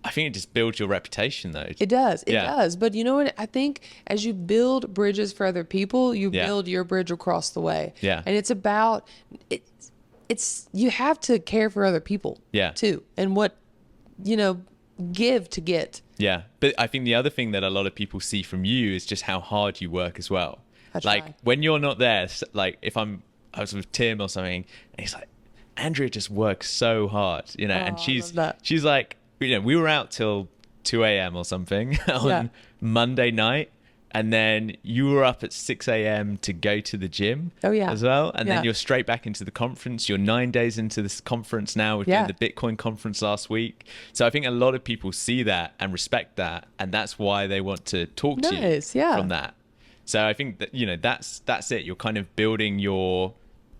I think it just builds your reputation, though. It does. It does. But you know what? I think as you build bridges for other people, you build your bridge across the way. Yeah. And it's about, you have to care for other people too. And what, give to get. Yeah. But I think the other thing that a lot of people see from you is just how hard you work as well. Like when you're not there, like if I was with Tim or something, and he's like, Andrea just works so hard, and she's like, we were out till 2 a.m. or something on Monday night, and then you were up at 6 a.m. to go to the gym as well. And then you're straight back into the conference. You're 9 days into this conference now. We're doing the Bitcoin conference last week. So I think a lot of people see that and respect that. And that's why they want to talk to you from that. So I think that, that's it. You're kind of building your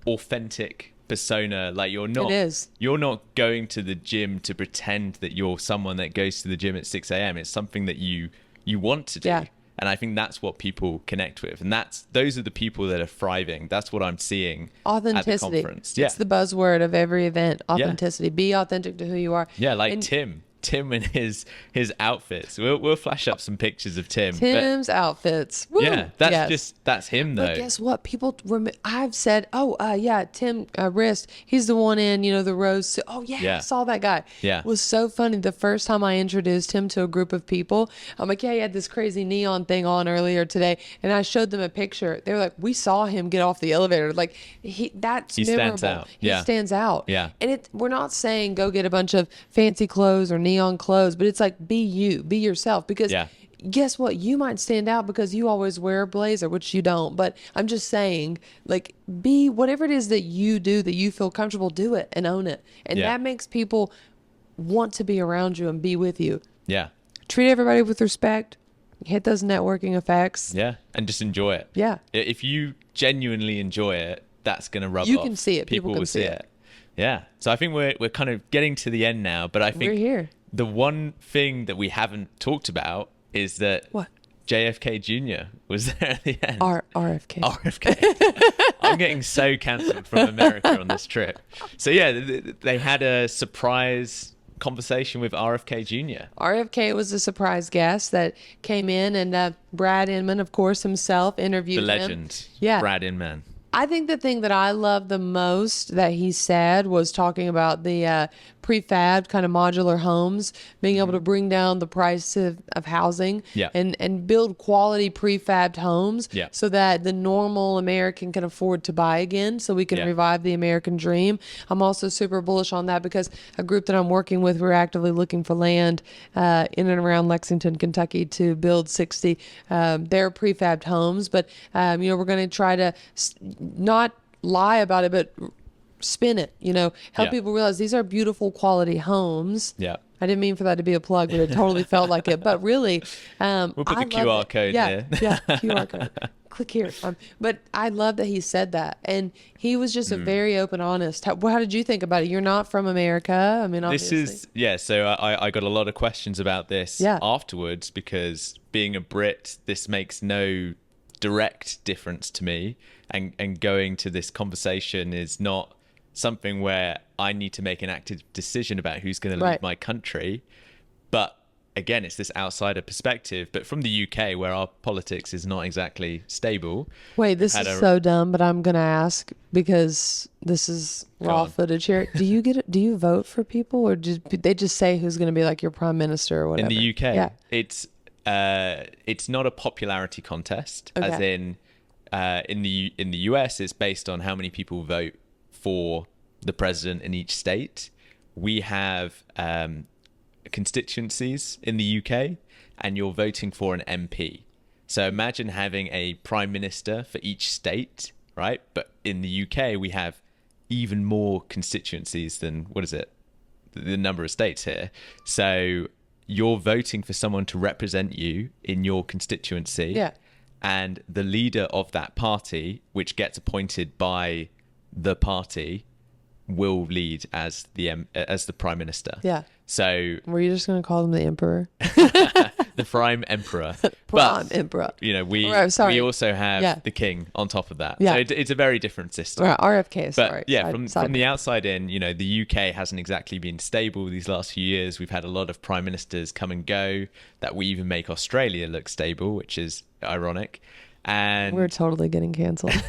authentic persona. Like you're not going to the gym to pretend that you're someone that goes to the gym at 6 a.m. It's something that you want to do. Yeah. And I think that's what people connect with. And those are the people that are thriving. That's what I'm seeing at the conference. It's the buzzword of every event. Authenticity. Be authentic to who you are. Yeah, like Tim and his outfits. We'll flash up some pictures of Tim. Tim's outfits. Woo! Yeah, that's him though. But guess what? People I've said, Tim Wrist. He's the one in the rose. Oh yeah, I saw that guy. Yeah, it was so funny. The first time I introduced him to a group of people, I'm like, he had this crazy neon thing on earlier today, and I showed them a picture. They were like, we saw him get off the elevator. Like he memorable. Stands out. He stands out. Yeah, and we're not saying go get a bunch of fancy clothes or neon clothes, but it's like be you, be yourself, because guess what, you might stand out because you always wear a blazer, which you don't, but I'm just saying, like, be whatever it is that you do that you feel comfortable, do it and own it, and that makes people want to be around you and be with you. Treat everybody with respect, hit those networking effects, and just enjoy it. If you genuinely enjoy it, that's gonna rub off. You can see it. People will see it. Yeah. So I think we're kind of getting to the end now, but I think we're here. The one thing that we haven't talked about is that JFK Jr. was there at the end. RFK. I'm getting so cancelled from America on this trip. So they had a surprise conversation with RFK Jr. RFK was a surprise guest that came in, and Brad Inman, of course, himself interviewed the legend. Brad Inman. I think the thing that I love the most that he said was talking about the prefab kind of modular homes, being able to bring down the price of housing and build quality prefabbed homes so that the normal American can afford to buy again, so we can revive the American dream. I'm also super bullish on that because a group that I'm working with, we're actively looking for land in and around Lexington, Kentucky to build 60 their prefabbed homes. But, we're going to try to not lie about it, but spin it, help people realize these are beautiful quality homes. I didn't mean for that to be a plug, but it totally felt like it. But really, we'll put the QR code here. QR code. Click here. But I love that he said that, and he was just a very open, honest. How did you think about it? You're not from America. I mean, obviously. So I got a lot of questions about this afterwards, because being a Brit, this makes no direct difference to me, and going to this conversation is not something where I need to make an active decision about who's going to lead my country. But again, it's this outsider perspective, but from the UK, where our politics is not exactly stable. Wait, this is so dumb, but I'm gonna ask because this is raw footage here. Do you vote for people, or do they just say who's gonna be like your prime minister or whatever? In the UK, yeah. It's not a popularity contest, as in the US, it's based on how many people vote for the president in each state. We have constituencies in the UK, and you're voting for an MP. So imagine having a prime minister for each state, right? But in the UK, we have even more constituencies than, what is it? The number of states here. So you're voting for someone to represent you in your constituency. Yeah. And the leader of that party, which gets appointed by the party, will lead as the prime minister. Yeah. So were you just going to call him the emperor? The prime emperor. Prime emperor. You know, we also have the king on top of that. Yeah. So it's a very different system. Right, RFK, sorry. But yeah, from the outside in, you know, the UK hasn't exactly been stable these last few years. We've had a lot of prime ministers come and go, that we even make Australia look stable, which is ironic. And we're totally getting cancelled.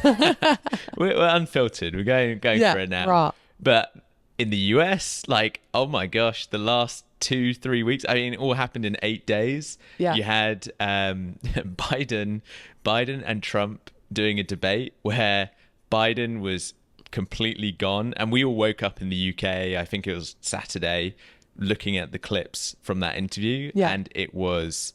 we're unfiltered. We're going for it now. Raw. But in the US, like, oh my gosh, the last 2-3 weeks, I mean, it all happened in 8 days. Yeah. You had Biden and Trump doing a debate where Biden was completely gone. And we all woke up in the UK, I think it was Saturday, looking at the clips from that interview. Yeah. And it was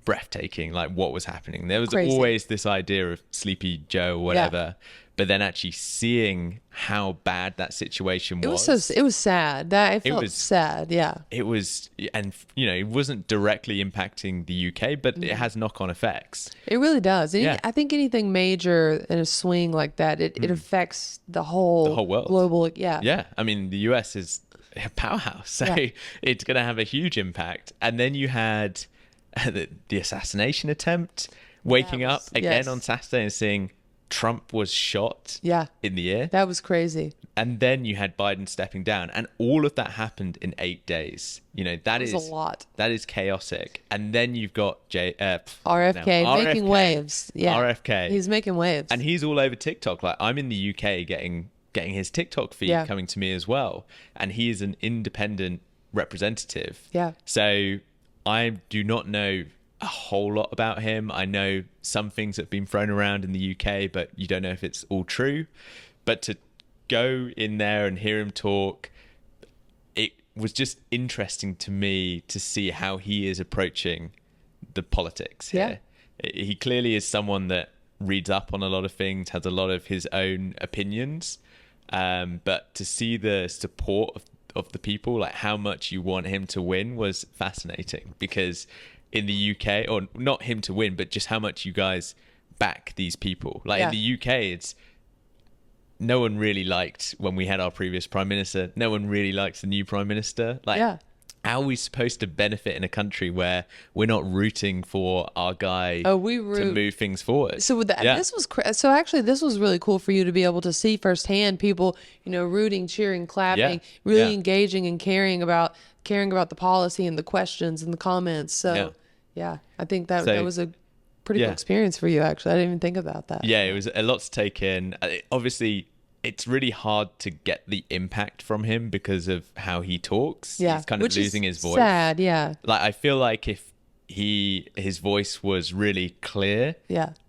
breathtaking, like what was happening. There was Crazy. Always this idea of Sleepy Joe or whatever. Yeah. But then actually seeing how bad that situation was. It was sad. It felt sad, yeah. It was, and you know, it wasn't directly impacting the UK, but it has knock-on effects. It really does. I think anything major in a swing like that, it affects the whole world. Global, yeah. Yeah, I mean, the US is a powerhouse, so it's going to have a huge impact. And then you had the assassination attempt, waking up again on Saturday and seeing Trump was shot in the air. That was crazy. And then you had Biden stepping down, and all of that happened in 8 days. You know, that is a lot. That is chaotic. And then you've got RFK making waves. Yeah. RFK. He's making waves. And he's all over TikTok. Like, I'm in the UK getting his TikTok feed coming to me as well. And he is an independent representative. Yeah. So I do not know a whole lot about him. I know some things that have been thrown around in the UK, but you don't know if it's all true. But to go in there and hear him talk, it was just interesting to me to see how he is approaching the politics here. He clearly is someone that reads up on a lot of things, has a lot of his own opinions. But to see the support of the people, like how much you want him to win, was fascinating, because in the UK, or not him to win, but just how much you guys back these people. Like in the UK, it's no one really liked when we had our previous prime minister. No one really likes the new prime minister. Like, how are we supposed to benefit in a country where we're not rooting for our guy to move things forward? So with that, this was so actually this was really cool for you to be able to see firsthand people, you know, rooting, cheering, clapping, really engaging and caring about the policy and the questions and the comments. So I think that was a pretty cool experience for you. Actually, I didn't even think about that. Yeah, it was a lot to take in. Obviously, it's really hard to get the impact from him because of how he talks. Yeah, he's kind of losing his voice. Sad, yeah. Like, I feel like if his voice was really clear,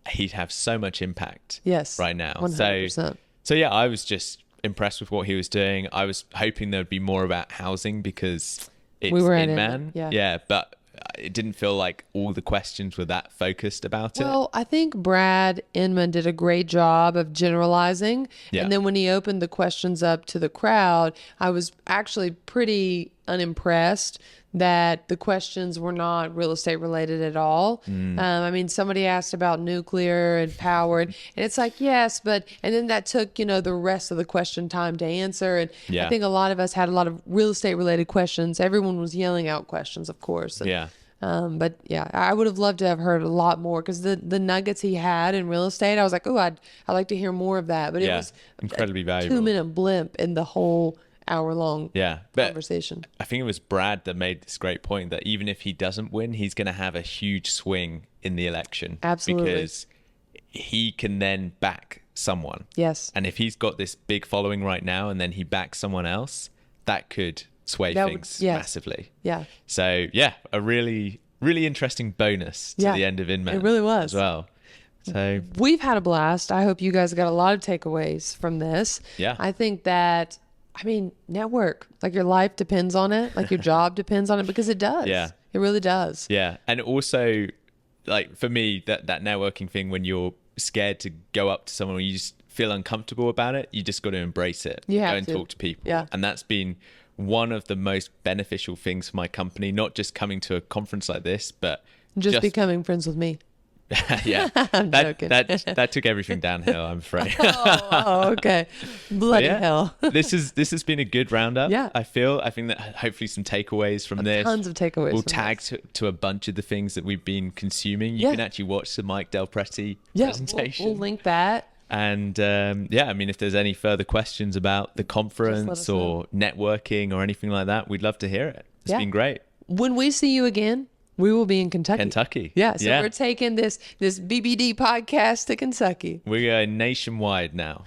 he'd have so much impact. Right now. 100%. So yeah, I was just impressed with what he was doing. I was hoping there'd be more about housing because it's Inman. Yeah, but it didn't feel like all the questions were that focused about it. Well, I think Brad Inman did a great job of generalizing. Yeah. And then when he opened the questions up to the crowd, I was actually pretty unimpressed that the questions were not real estate related at all. I mean, somebody asked about nuclear and power, and it's like, yes, but, and then that took, you know, the rest of the question time to answer. And I think a lot of us had a lot of real estate related questions. Everyone was yelling out questions, of course. And, but yeah, I would have loved to have heard a lot more, because the nuggets he had in real estate, I was like, oh, I'd like to hear more of that. But it was incredibly valuable. 2-minute blimp in the whole hour-long conversation. I think it was Brad that made this great point that even if he doesn't win, he's going to have a huge swing in the election. Absolutely. Because he can then back someone. Yes. And if he's got this big following right now and then he backs someone else, that could sway things massively. Yeah. So, yeah, a really, really interesting bonus to the end of Inman. It really was. As well. So we've had a blast. I hope you guys got a lot of takeaways from this. Yeah. I think that, network, like your life depends on it, like your job depends on it, because it does. Yeah. It really does. Yeah. And also, like for me, that networking thing, when you're scared to go up to someone or you just feel uncomfortable about it, you just got to embrace it. You have go and to talk to people. Yeah. And that's been one of the most beneficial things for my company, not just coming to a conference like this, but just becoming friends with me. Yeah. I'm joking. That took everything downhill, I'm afraid. Okay. Bloody hell. This has been a good roundup. Yeah. I think that hopefully some takeaways from this. Tons of takeaways. We'll tag to a bunch of the things that we've been consuming. You can actually watch the Mike Del Prete presentation. We'll link that. And if there's any further questions about the conference or networking or anything like that, we'd love to hear it. It's been great. When we see you again, we will be in Kentucky. Yeah. So we're taking this BBD podcast to Kentucky. We're going nationwide now.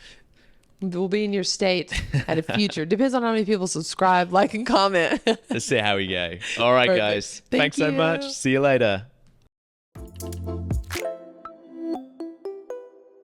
We'll be in your state at a future. Depends on how many people subscribe, like, and comment. Let's see how we go. All right, guys. Thanks so much. See you later.